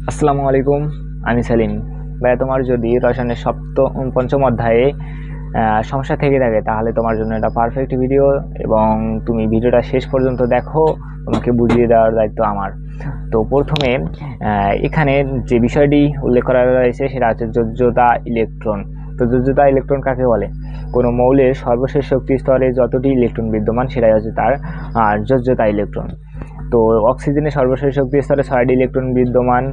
আসসালামু আলাইকুম, আমি সেলিম। ভাইয়া, তোমার যদি রসায়নের পঞ্চম অধ্যায়ে সমস্যা থেকে থাকে তাহলে তোমার জন্য এটা পারফেক্ট ভিডিও। এবং তুমি ভিডিওটা শেষ পর্যন্ত দেখো, তোমাকে বুঝিয়ে দেওয়ার দায়িত্ব আমার। তো প্রথমে এখানে যে বিষয়টি উল্লেখ করা রয়েছে সেটা হচ্ছে যোজ্যতা ইলেকট্রন। তো যোজ্যতা ইলেকট্রন কাকে বলে? কোনো মৌলের সর্বশেষ শক্তি স্তরে যতটি ইলেকট্রন বিদ্যমান সেটাই হচ্ছে তার যোজ্যতা ইলেকট্রন। তো অক্সিজেনের সর্বশেষ শক্তি স্তরে 6টি ইলেকট্রন বিদ্যমান,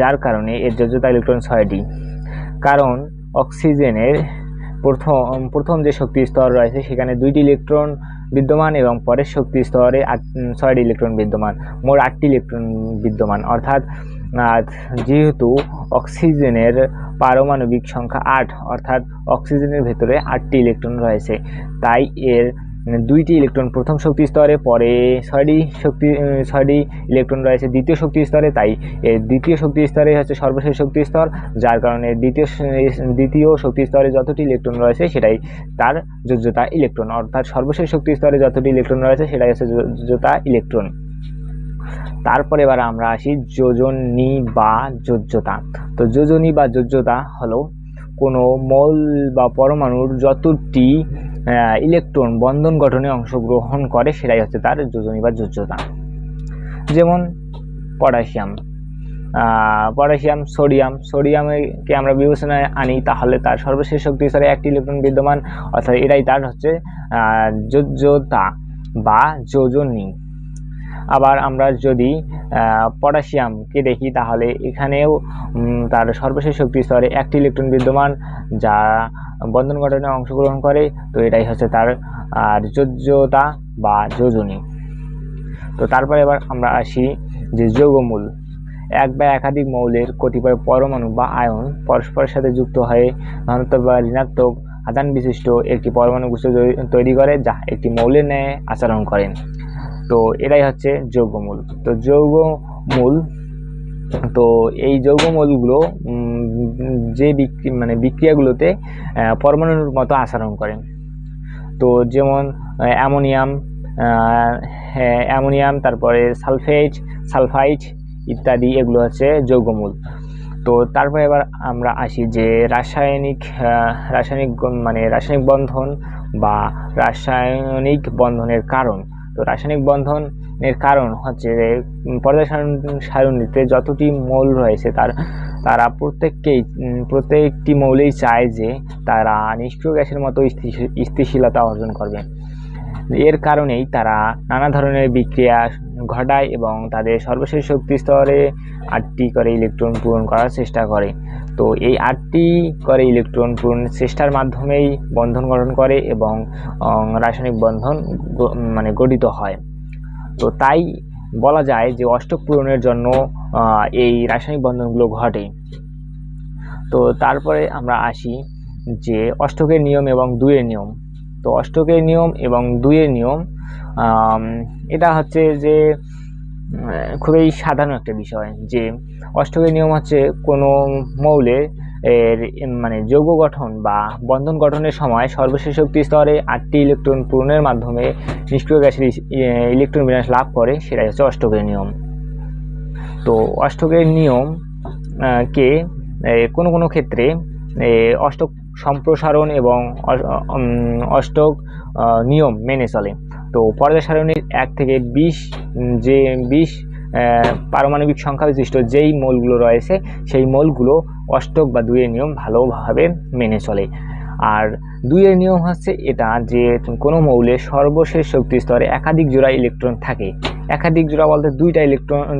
যার কারণে এর যোজ্যতা ইলেকট্রন 6টি। কারণ অক্সিজেনের প্রথম যে শক্তি স্তর রয়েছে সেখানে 2টি ইলেকট্রন বিদ্যমান এবং পরের শক্তি স্তরে 6টি ইলেকট্রন বিদ্যমান, মোট 8টি ইলেকট্রন বিদ্যমান। অর্থাৎ যেহেতু অক্সিজেনের পারমাণবিক সংখ্যা 8, অর্থাৎ অক্সিজেনের ভেতরে 8টি ইলেকট্রন রয়েছে, তাই এর 2টি ইলেকট্রন প্রথম শক্তি স্তরে, পরে 6টি ইলেকট্রন রয়েছে দ্বিতীয় শক্তি স্তরে, তাই এর দ্বিতীয় শক্তি স্তরে হচ্ছে সর্বশেষ শক্তি স্তর, যার কারণে দ্বিতীয় শক্তি স্তরে যতটি ইলেকট্রন রয়েছে সেটাই তার যোজ্যতা ইলেকট্রন। অর্থাৎ সর্বশেষ শক্তি স্তরে যতটি ইলেকট্রন রয়েছে সেটাই হচ্ছে যোজ্যতা ইলেকট্রন। তারপরে এবার আমরা আসি যোজনী বা যোজ্যতা। তো যোজনী বা যোজ্যতা হলো কোনো মৌল বা পরমাণুর যতটি ইলেকট্রন বন্ধন গঠনে অংশগ্রহণ করে সেটাই হচ্ছে তার যোজনী বা যোজ্যতা। যেমন পটাশিয়াম, সোডিয়ামকে আমরা বিবেচনায় আনি তাহলে তার সর্বশেষ শক্তি স্তরে 1টি ইলেকট্রন বিদ্যমান, অর্থাৎ এটাই তার হচ্ছে যোজ্যতা বা যোজনী। আবার আমরা যদি পটাশিয়ামকে দেখি তাহলে এখানেও তার সর্বশেষ শক্তি স্তরে 1টি ইলেকট্রন বিদ্যমান, যা বন্ধন গঠনে অংশগ্রহণ করে, তো এটাই হচ্ছে তার যোজ্যতা বা যোজনী। তো তারপরে এবার আমরা আসি যে যৌগমূল। এক বা একাধিক মৌলের কতিপয় পরমাণু বা আয়ন পরস্পরের সাথে যুক্ত হয়ে ধনাত্মক বা ঋণাত্মক আধান বিশিষ্ট একটি পরমাণু গুচ্ছ তৈরি করে, যা একটি মৌলের ন্যায় আচরণ করে। তো এটাই হচ্ছে যৌগমূল। তো যৌগমূল, তো এই যৌগমূলগুলো যে বিক্রিয়াগুলোতে পরমাণুর মতো আচরণ করে। তো যেমন অ্যামোনিয়াম, তারপরে সালফাইড ইত্যাদি, এগুলো হচ্ছে যৌগমূল। তো তারপরে এবার আমরা আসি যে রাসায়নিক বন্ধন বা রাসায়নিক বন্ধনের কারণ। তো রাসায়নিক বন্ধনের কারণ হচ্ছে যে পর্যায় সারণীতে যতটি মৌল রয়েছে তারা প্রত্যেকটি মৌলেই চায় যে তারা নিষ্ক্রিয় গ্যাসের মতো স্থিতিশীলতা অর্জন করবে। এর কারণেই তারা নানা ধরনের বিক্রিয়া ঘটায় এবং তাদের সর্বশেষ শক্তি স্তরে 8টি করে ইলেকট্রন পূরণ করার চেষ্টা করে। তো এই 8টি করে ইলেকট্রন পূরণের চেষ্টার মাধ্যমেই বন্ধন গঠন করে এবং রাসায়নিক বন্ধন গঠিত হয়। তো তাই বলা যায় যে অষ্টক পূরণের জন্য এই রাসায়নিক বন্ধনগুলো ঘটে। তো তারপরে আমরা আসি যে অষ্টকের নিয়ম এবং দুইয়ের নিয়ম। তো অষ্টকের নিয়ম এবং দুইয়ের নিয়ম, এটা হচ্ছে যে খুবই সাধারণ একটা বিষয়। যে অষ্টকের নিয়ম হচ্ছে কোনো মৌলের যৌগ গঠন বা বন্ধন গঠনের সময় সর্বশেষ শক্তি স্তরে 8টি ইলেকট্রন পূরণের মাধ্যমে নিষ্ক্রিয় গ্যাসের ইলেকট্রন বিন্যাস লাভ করে, সেটাই হচ্ছে অষ্টকের নিয়ম। তো অষ্টকের নিয়ম কে কোনো ক্ষেত্রে অষ্টক সম্প্রসারণ এবং অষ্টক নিয়ম মেনে চলে। তো পর্যায় সারণীর 1 থেকে 20 পারমাণবিক সংখ্যা বিশিষ্ট যেই মৌলগুলো রয়েছে সেই মৌলগুলো অষ্টক বা দুইয়ের নিয়ম ভালোভাবে মেনে চলে। আর দুইয়ের নিয়ম হচ্ছে এটা যে কোনো মৌলের সর্বশেষ শক্তি স্তরে একাধিক জোড়া ইলেকট্রন থাকে। একাধিক জোড়া বলতে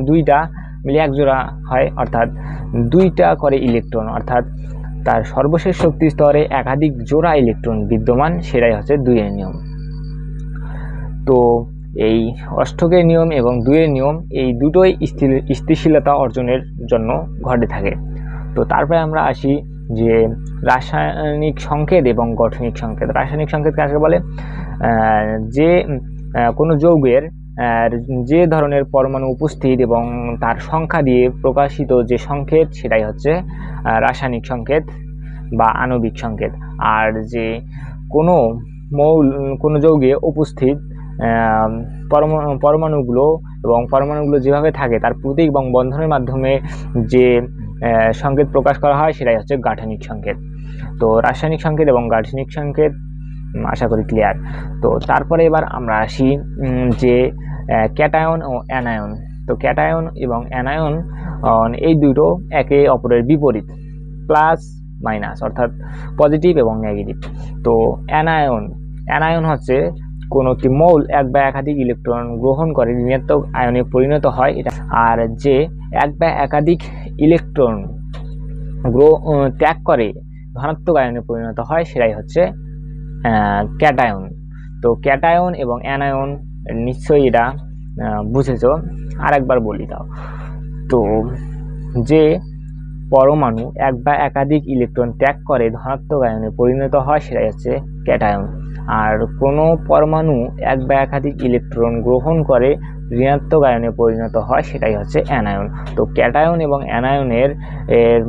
দুইটা মিলে এক জোড়া হয়, অর্থাৎ 2টা করে ইলেকট্রন, অর্থাৎ তার সর্বশেষ শক্তি স্তরে একাধিক জোড়া ইলেকট্রন বিদ্যমান, সেটাই হচ্ছে দুইয়ের নিয়ম। তো এই অষ্টকের নিয়ম এবং দুইয়ের নিয়ম এই দুটোই স্থিতিশীলতা অর্জনের জন্য ঘটে থাকে। তো তারপরে আমরা আসি যে রাসায়নিক সংকেত এবং গঠনিক সংকেত। রাসায়নিক সংকেত কাকে বলে? যে কোনো যৌগের যে ধরনের পরমাণু উপস্থিত এবং তার সংখ্যা দিয়ে প্রকাশিত যে সংকেত সেটাই হচ্ছে রাসায়নিক সংকেত বা আণবিক সংকেত। আর যে কোনো যৌগে উপস্থিত পরমাণুগুলো এবং পরমাণুগুলো যেভাবে থাকে তার প্রতীক এবং বন্ধনের মাধ্যমে যে সংকেত প্রকাশ করা হয় সেটাই হচ্ছে গাঠনিক সংকেত। তো রাসায়নিক সংকেত এবং গাঠনিক সংকেত আশা করি ক্লিয়ার। তো তারপরে এবার আমরা আসি যে ক্যাটায়ন ও অ্যানায়ন। তো ক্যাটায়ন এবং অ্যানায়ন এই দুটো একে অপরের বিপরীত, প্লাস মাইনাস অর্থাৎ পজিটিভ এবং নেগেটিভ। তো অ্যানায়ন হচ্ছে কোনো একটি মৌল এক বা একাধিক ইলেকট্রন গ্রহণ করে ঋণাত্মক আয়নে পরিণত হয় এটা। আর যে এক বা একাধিক ইলেকট্রন ত্যাগ করে ধনাত্মক আয়নে পরিণত হয় সেটাই হচ্ছে ক্যাটায়ন। তো ক্যাটায়ন এবং অ্যানায়ন নিশ্চয়ই এটা বুঝেছো, আরেকবার বলি দাও। তো যে পরমাণু এক বা একাধিক ইলেকট্রন ত্যাগ করে ধনাত্মক আয়নে পরিণত হয় সেটাই হচ্ছে ক্যাটায়ন। আর কোনো পরমাণু এক বা একাধিক ইলেকট্রন গ্রহণ করে ঋণাত্মক আয়নে পরিণত হয় সেটাই হচ্ছে অ্যানায়ন। তো ক্যাটায়ন এবং অ্যানায়নের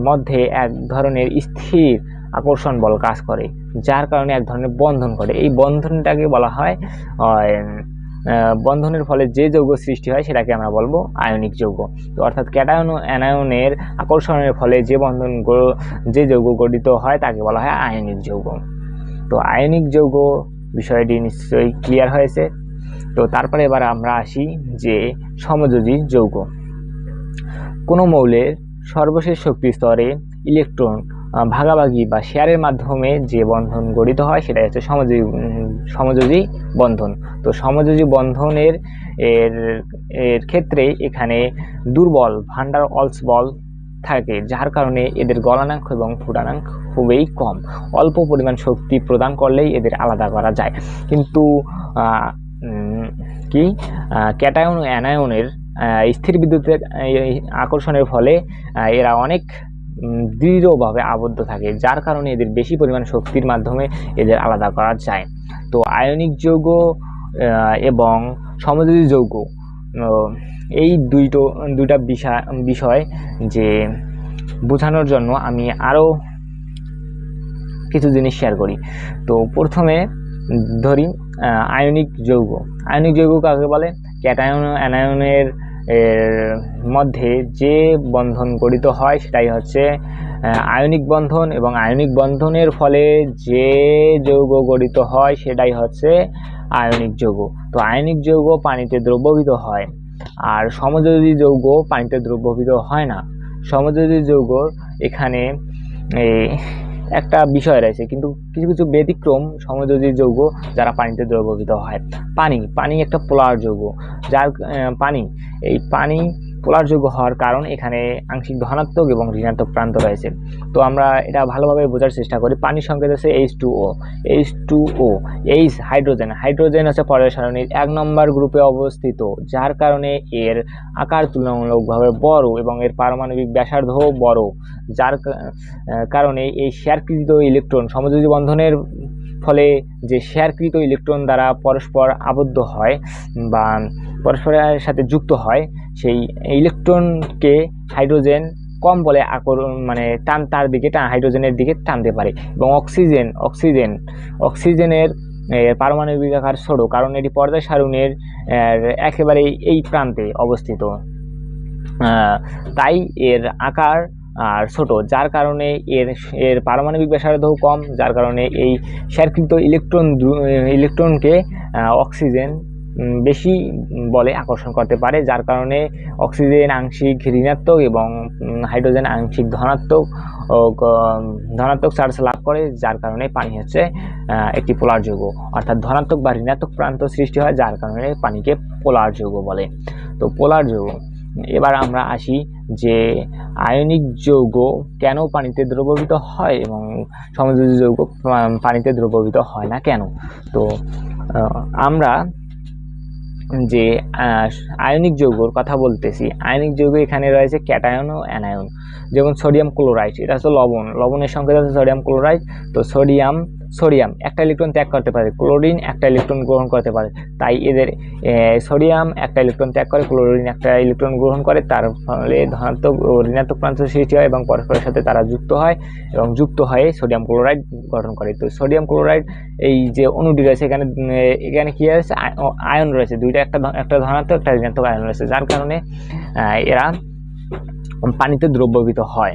মধ্যে এক ধরনের স্থির আকর্ষণ বল কাজ করে, যার কারণে এক ধরনের বন্ধন করে। এই বন্ধনটাকে বলা হয় বন্ধনের ফলে যে যৌগ সৃষ্টি হয় সেটাকে আমরা বলবো আয়নিক যৌগ। তো অর্থাৎ ক্যাটায়ন ও অ্যানায়নের আকর্ষণের ফলে যে যৌগ গঠিত হয় তাকে বলা হয় আয়নিক যৌগ। তো আয়নিক যৌগ বিষয়টি নিশ্চয়ই ক্লিয়ার হয়েছে। তো তারপরে এবার আমরা আসি যে সমযোজী যৌগ। কোনো মৌলের সর্বশেষ শক্তি স্তরে ইলেকট্রন ভাগাভাগি বা শেয়ারের মাধ্যমে যে বন্ধন গঠিত হয় সেটাই হচ্ছে সমযোজী বন্ধন। তো সমযোজী বন্ধনের এর ক্ষেত্রে এখানে দুর্বল ভান্ডার ওয়ালস বল থাকে, যার কারণে এদের গলনাঙ্ক এবং ফুটানাঙ্ক খুবই কম। অল্প পরিমাণ শক্তি প্রদান করলেই এদের আলাদা করা যায়। কিন্তু ক্যাটায়ন ও অ্যানায়নের স্থির বিদ্যুতের আকর্ষণের ফলে এরা অনেক দৃঢ়ভাবে আবদ্ধ থাকে, যার কারণে এদের বেশি পরিমাণ শক্তির মাধ্যমে এদের আলাদা করা যায়। তো আয়নিক যৌগ এবং সমযোজী যৌগ এই দুইটা বিষয় যে বোঝানোর জন্য আমি আরও কিছু জিনিস শেয়ার করি। তো প্রথমে ধরি আয়নিক যৌগ। আয়নিক যৌগ কাকে বলে? ক্যাটায়ন ও অ্যানায়নের মধ্যে যে বন্ধন গঠিত হয় সেটাই হচ্ছে আয়নিক বন্ধন, এবং আয়নিক বন্ধনের ফলে যে যৌগ গঠিত হয় সেটাই হচ্ছে আয়নিক যৌগ। তো আয়নিক যৌগ পানিতে দ্রবীভূত হয়, আর সমযোজী যৌগ পানিতে দ্রবীভূত হয় না। সমযোজী যৌগ এখানে একটা বিষয় রয়েছে, কিন্তু কিছু কিছু ব্যতিক্রম সমযোজী যৌগ যারা পানিতে দ্রবীভূত হয়। পানি একটা পোলার যৌগ, যার পানি পোলার যৌগ হওয়ার কারণ এখানে আংশিক ধনাত্মক এবং ঋণাত্মক প্রান্ত রয়েছে। তো আমরা এটা ভালোভাবে বোঝার চেষ্টা করি। পানির সংকেত হচ্ছে H2O। হাইড্রোজেন হচ্ছে পরের সারণীর 1 নম্বর গ্রুপে অবস্থিত, যার কারণে এর আকার তুলনামূলকভাবে বড় এবং এর পারমাণবিক ব্যাসার্ধও বড়, যার কারণে এই শেয়ারকৃত ইলেকট্রন সমযোজী বন্ধনের ফলে যে শেয়ারকৃত ইলেকট্রন দ্বারা পরস্পর আবদ্ধ হয় বা পরস্পরের সাথে যুক্ত হয়, সেই ইলেকট্রনকে হাইড্রোজেন কম বলে তার দিকে হাইড্রোজেনের দিকে টানতে পারে। এবং অক্সিজেনের পারমাণবিক আকার ছোট, কারণ এটি পর্যায় সারণীর একেবারে এই প্রান্তে অবস্থিত, তাই এর আকার আর ছোট, যার কারণে এর পারমাণবিক ব্যাসার্ধও কম, যার কারণে এই শেয়ারকৃত ইলেকট্রনকে অক্সিজেন বেশি বলে আকর্ষণ করতে পারে, যার কারণে অক্সিজেন আংশিক ঋণাত্মক এবং হাইড্রোজেন আংশিক ধনাত্মক চার্জ লাভ করে, যার কারণে পানি হচ্ছে একটি পোলার যৌগ। অর্থাৎ ধনাত্মক বা ঋণাত্মক প্রান্ত সৃষ্টি হয়, যার কারণে পানিকে পোলার যৌগ বলে। তো পোলার যৌগ। এবার আমরা আসি যে আয়নিক যৌগ কেন পানিতে দ্রবীভূত হয় এবং সমযোজী যৌগ পানিতে দ্রবীভূত হয় না কেন। তো আমরা যে আয়নিক যৌগর কথা বলতেছি, আয়নিক যৌগ এখানে রয়েছে ক্যাটায়ন ও অ্যানায়ন। যেমন সোডিয়াম ক্লোরাইড, এটা হচ্ছে লবণের সংকেত হচ্ছে সোডিয়াম ক্লোরাইড। তো সোডিয়াম সোডিয়াম একটা ইলেকট্রন ত্যাগ করতে পারে, ক্লোরিন একটা ইলেকট্রন গ্রহণ করতে পারে। তাই এদের সোডিয়াম একটা ইলেকট্রন ত্যাগ করে, ক্লোরিন একটা ইলেকট্রন গ্রহণ করে, তার ফলে ধনাত্মক ও ঋণাত্মক প্রান্ত সৃষ্টি হয় এবং পরস্পরের সাথে তারা যুক্ত হয় এবং যুক্ত হয়ে সোডিয়াম ক্লোরাইড গঠন করে। তো সোডিয়াম ক্লোরাইড এই যে অণুটি রয়েছে এখানে এখানে কি আছে, আয়ন রয়েছে দুইটা, একটা ধনাত্মক একটা ঋণাত্মক আয়ন রয়েছে, যার কারণে এরা পানিতে দ্রবীভূত হয়।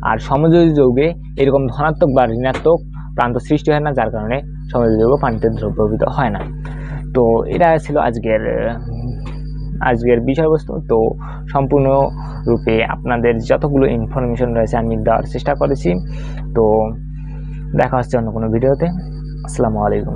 আর সমযোজী যৌগে এরকম ধনাত্মক বা ঋণাত্মক প্রান্ত সৃষ্টি হয় না, যার কারণে সমযোজী যৌগ পানিতে দ্রবীভূত হয় না। তো এটা ছিল আজকের বিষয়বস্তু। তো সম্পূর্ণরূপে আপনাদের যতগুলো ইনফরমেশন রয়েছে আমি দেওয়ার চেষ্টা করেছি। তো দেখা হচ্ছে অন্য কোনো ভিডিওতে। আসসালামু আলাইকুম।